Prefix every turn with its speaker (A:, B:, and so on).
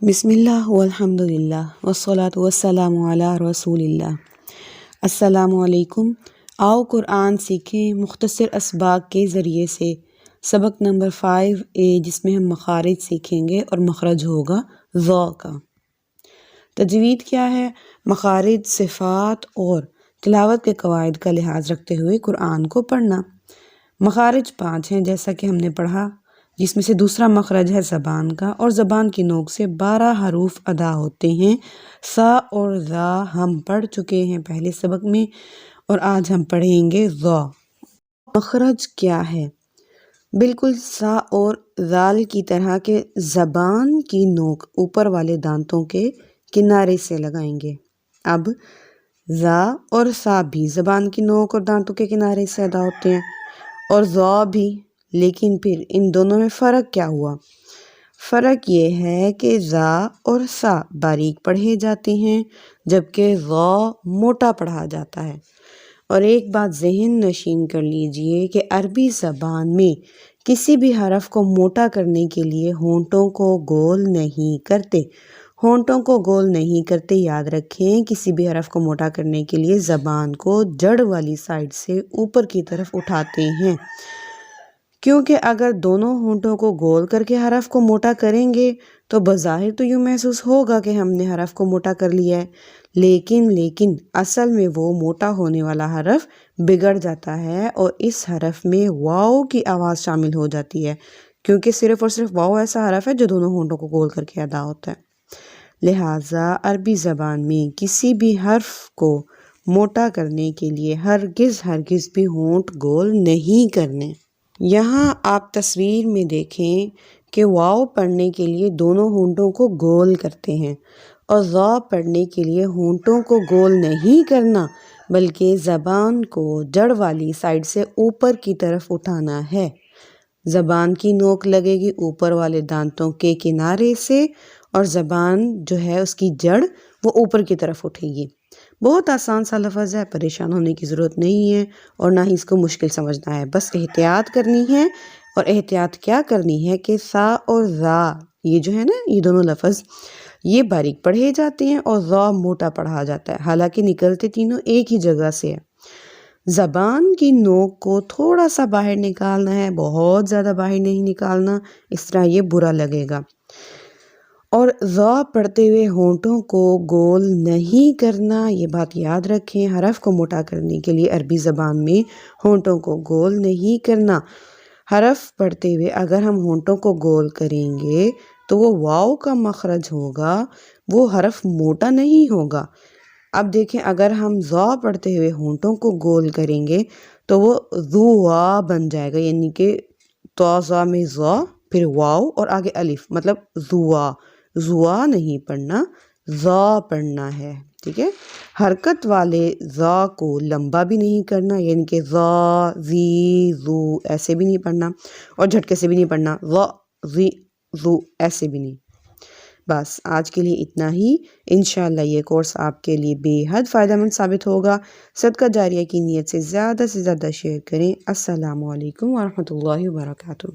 A: بسم اللہ والحمد للہ والصلاة والسلام علی رسول اللہ۔ السلام علیکم۔ آؤ قرآن سیکھیں مختصر اسباق کے ذریعے سے۔ سبق نمبر 5A جس میں ہم مخارج سیکھیں گے اور مخرج ہوگا ظ کا۔ تجوید کیا ہے؟ مخارج، صفات اور تلاوت کے قواعد کا لحاظ رکھتے ہوئے قرآن کو پڑھنا۔ مخارج 5 ہیں جیسا کہ ہم نے پڑھا، جس میں سے دوسرا مخرج ہے زبان کا، اور زبان کی نوک سے 12 حروف ادا ہوتے ہیں۔ سا اور ذا ہم پڑھ چکے ہیں پہلے سبق میں، اور آج ہم پڑھیں گے ظ۔ مخرج کیا ہے؟ بالکل سا اور ذال کی طرح کے زبان کی نوک اوپر والے دانتوں کے کنارے سے لگائیں گے۔ اب ذا اور سا بھی زبان کی نوک اور دانتوں کے کنارے سے ادا ہوتے ہیں، اور ظ بھی، لیکن پھر ان دونوں میں فرق کیا ہوا؟ فرق یہ ہے کہ ذا اور سا باریک پڑھے جاتے ہیں جبکہ ظ موٹا پڑھا جاتا ہے۔ اور ایک بات ذہن نشین کر لیجئے کہ عربی زبان میں کسی بھی حرف کو موٹا کرنے کے لیے ہونٹوں کو گول نہیں کرتے۔ ہونٹوں کو گول نہیں کرتے، یاد رکھیں۔ کسی بھی حرف کو موٹا کرنے کے لیے زبان کو جڑ والی سائڈ سے اوپر کی طرف اٹھاتے ہیں، کیونکہ اگر دونوں ہونٹوں کو گول کر کے حرف کو موٹا کریں گے تو بظاہر تو یوں محسوس ہوگا کہ ہم نے حرف کو موٹا کر لیا ہے، لیکن اصل میں وہ موٹا ہونے والا حرف بگڑ جاتا ہے، اور اس حرف میں واو کی آواز شامل ہو جاتی ہے، کیونکہ صرف اور صرف واو ایسا حرف ہے جو دونوں ہونٹوں کو گول کر کے ادا ہوتا ہے۔ لہٰذا عربی زبان میں کسی بھی حرف کو موٹا کرنے کے لیے ہرگز بھی ہونٹ گول نہیں کرنے۔ یہاں آپ تصویر میں دیکھیں کہ واو پڑھنے کے لیے دونوں ہونٹوں کو گول کرتے ہیں، اور ظ پڑھنے کے لیے ہونٹوں کو گول نہیں کرنا بلکہ زبان کو جڑ والی سائڈ سے اوپر کی طرف اٹھانا ہے۔ زبان کی نوک لگے گی اوپر والے دانتوں کے کنارے سے، اور زبان جو ہے اس کی جڑ وہ اوپر کی طرف اٹھے گی۔ بہت آسان سا لفظ ہے، پریشان ہونے کی ضرورت نہیں ہے، اور نہ ہی اس کو مشکل سمجھنا ہے، بس احتیاط کرنی ہے۔ اور احتیاط کیا کرنی ہے کہ سا اور ذا یہ جو ہے نا، یہ دونوں لفظ یہ باریک پڑھے جاتے ہیں اور ظ موٹا پڑھا جاتا ہے، حالانکہ نکلتے تینوں ایک ہی جگہ سے ہے۔ زبان کی نوک کو تھوڑا سا باہر نکالنا ہے، بہت زیادہ باہر نہیں نکالنا، اس طرح یہ برا لگے گا۔ اور ظ پڑھتے ہوئے ہونٹوں کو گول نہیں کرنا، یہ بات یاد رکھیں۔ حرف کو موٹا کرنے کے لیے عربی زبان میں ہونٹوں کو گول نہیں کرنا۔ حرف پڑھتے ہوئے اگر ہم ہونٹوں کو گول کریں گے تو وہ واو کا مخرج ہوگا، وہ حرف موٹا نہیں ہوگا۔ اب دیکھیں، اگر ہم ظ پڑھتے ہوئے ہونٹوں کو گول کریں گے تو وہ ذوا بن جائے گا، یعنی کہ تو ظ میں ظ، پھر واو اور آگے الف، مطلب زوا نہیں پڑھنا، ظ پڑھنا ہے، ٹھیک ہے۔ حرکت والے ظ کو لمبا بھی نہیں کرنا، یعنی کہ ظ، زی، زو ایسے بھی نہیں پڑھنا، اور جھٹکے سے بھی نہیں پڑھنا، ظ، زی، زو ایسے بھی نہیں۔ بس آج کے لیے اتنا ہی۔ انشاءاللہ یہ کورس آپ کے لیے بے حد فائدہ مند ثابت ہوگا۔ صدقہ جاریہ کی نیت سے زیادہ شیئر کریں۔ السلام علیکم ورحمۃ اللہ وبرکاتہ۔